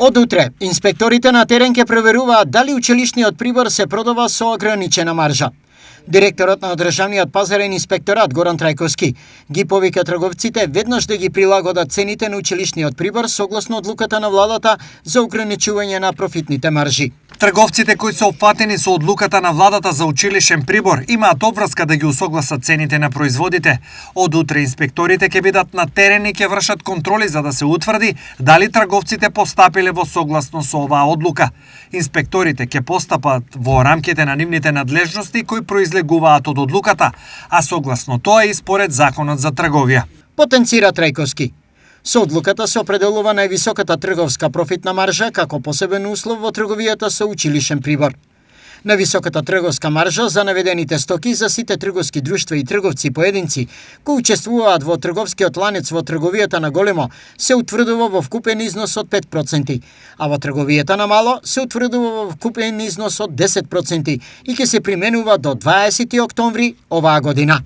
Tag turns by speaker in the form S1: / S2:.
S1: Од утре, инспекторите на терен ќе проверуваат дали училишниот прибор се продава со ограничена маржа. Директорот на Државниот пазарен инспекторат Горан Трајковски ги повика трговците веднаш да ги прилагодат цените на училишниот прибор согласно одлуката на владата за ограничување на профитните маржи.
S2: Трговците кои се опфатени со одлуката на владата за училишен прибор имаат обврска да ги усогласат цените на производите. Од утре инспекторите ќе бидат на терен и ќе вршат контроли за да се утврди дали трговците постапиле во согласно со оваа одлука. Инспекторите ќе постапат во рамките на нивните надлежности кои произлегуваат од одлуката, а согласно тоа и според Законот за трговија.
S1: Потенцира Трајковски. Со одлуката се определува највисоката трговска профитна маржа како посебен услов во трговијата со училишен прибор. Највисоката трговска маржа за наведените стоки за сите трговски друштва и трговци поединци кои учествуваат во трговскиот ланец во трговијата на големо се утврдува во вкупен износ од 5%, а во трговијата на мало се утврдува во вкупен износ од 10% и ќе се применува до 20 октомври оваа година.